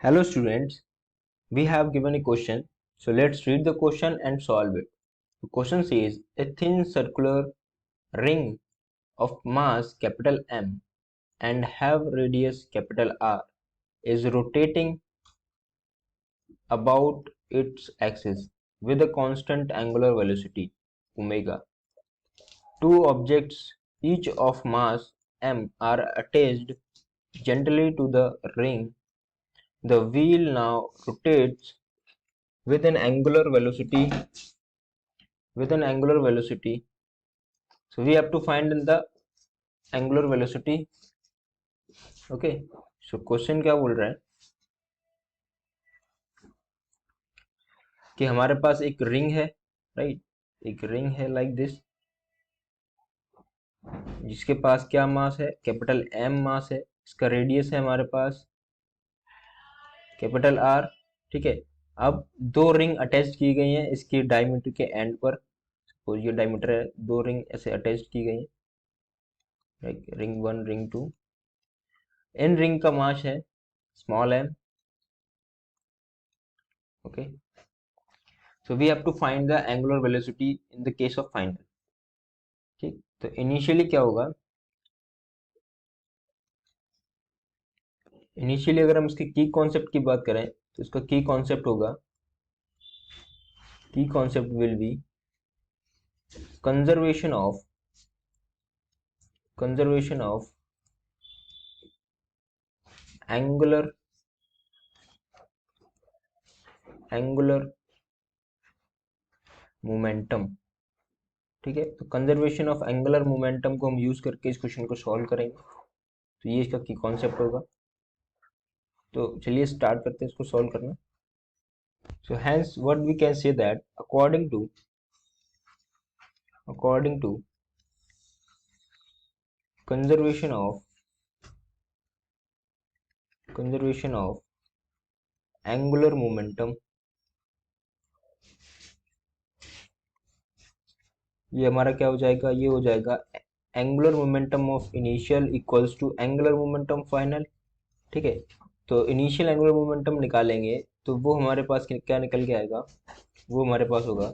Hello students, we have given a question. So let's read the question and solve it. The question says a thin circular ring of mass capital M and have radius capital R is rotating about its axis with a constant angular velocity omega. Two objects each of mass M are attached gently to the ring. The wheel now rotates with an angular velocity so we have to find in the angular velocity. Okay, so question क्या बोल रहा है कि हमारे पास एक ring है, right, एक ring है लाइक दिस, जिसके पास क्या मास है, कैपिटल एम मास है, इसका रेडियस है हमारे पास कैपिटल आर। ठीक है, अब दो रिंग अटैच की गई हैं इसकी डायमीटर के एंड पर। सपोज ये डायमीटर है, दो रिंग ऐसे अटैच की गई हैं, रिंग वन रिंग टू। इन रिंग का मास है small M. Okay, so we have to find the angular velocity in the case of final। ठीक, तो इनिशियली क्या होगा, इनिशियली अगर हम इसके की कॉन्सेप्ट की बात करें तो इसका की कॉन्सेप्ट होगा, की concept will be conservation of angular momentum. ठीक है, तो कंजर्वेशन ऑफ एंगुलर मोमेंटम को हम यूज करके इस क्वेश्चन को सॉल्व करेंगे। तो ये इसका की कॉन्सेप्ट होगा। तो चलिए स्टार्ट करते हैं इसको सॉल्व करना। So hence what we can say that according to conservation of angular momentum, ये हमारा क्या हो जाएगा, ये हो जाएगा angular momentum of initial equals to angular momentum final. ठीक है, तो इनिशियल एंगुलर मोमेंटम निकालेंगे तो वो हमारे पास क्या निकल के आएगा, वो हमारे पास होगा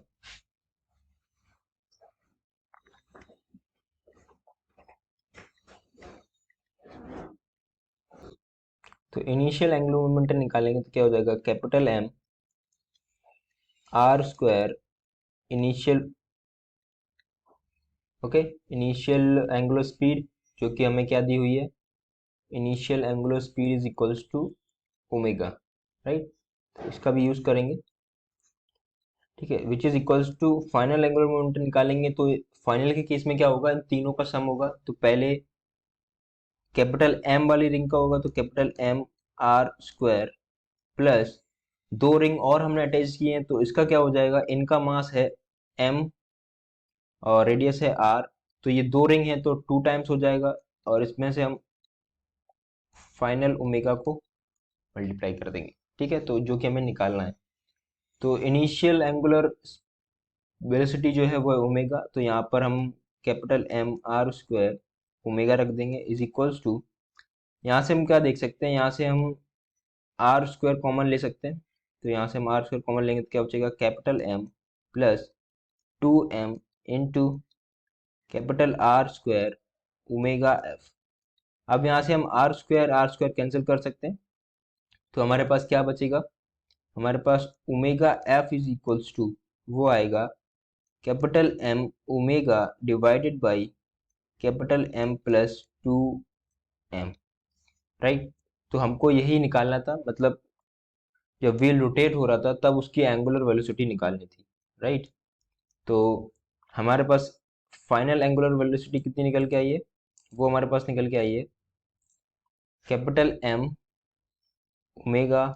तो इनिशियल एंगुलर मोमेंटम निकालेंगे तो क्या हो जाएगा, capital M R square initial, okay, initial angular speed जो कि हमें क्या दी हुई है, initial angular speed is equals to omega, right. तो इसका भी यूज करेंगे। ठीक है, which is equals to final angular momentum निकालेंगे तो फाइनल के केस में क्या होगा, इन तीनों का सम होगा। तो पहले कैपिटल एम वाली रिंग का होगा तो capital M R square plus दो रिंग और हमने अटैच किए हैं तो इसका क्या हो जाएगा, इनका मास है एम और रेडियस है आर, तो ये दो रिंग है तो टू टाइम्स हो जाएगा और इसमें से हम फाइनल ओमेगा को मल्टीप्लाई कर देंगे। ठीक है, तो जो कि हमें निकालना है, तो इनिशियल एंगुलर वेलोसिटी जो है वो है ओमेगा, तो यहाँ पर हम capital M R square omega रख देंगे इज इक्वल्स टू, यहाँ से हम क्या देख सकते हैं, यहाँ से हम आर स्क्वायर कॉमन ले सकते हैं। तो यहाँ से हम आर स्क्वायर कॉमन लेंगे तो क्या बचेगा, capital M plus two M into capital R square omega F. अब यहाँ से हम आर स्क्वायर कैंसिल कर सकते हैं तो हमारे पास क्या बचेगा, हमारे पास omega F is equals to वो आएगा capital M omega divided by capital M plus two M, right. तो हमको यही निकालना था, मतलब जब व्हील रोटेट हो रहा था तब उसकी एंगुलर वेलोसिटी निकालनी थी, राइट। तो हमारे पास फाइनल एंगुलर वेलोसिटी कितनी निकल के आई है, वो हमारे पास निकल के आई है capital M omega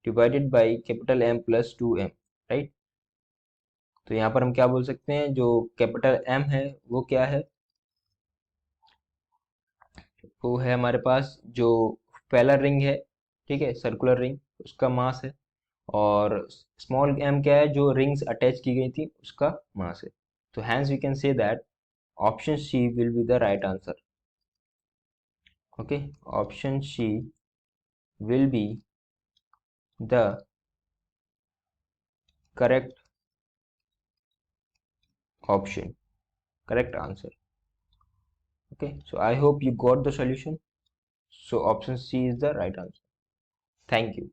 divided by capital M plus two M, right. तो यहाँ पर हम क्या बोल सकते हैं, जो कैपिटल एम है वो क्या है, वो है हमारे पास जो पहला रिंग है, ठीक है, सर्कुलर रिंग, उसका मास है। और स्मॉल एम क्या है, जो रिंग्स अटैच की गई थी उसका मास है। तो hence we can say that option C will be the right answer. Okay, option C will be the correct option, correct answer. Okay, so I hope you got the solution. So option C is the right answer. Thank you.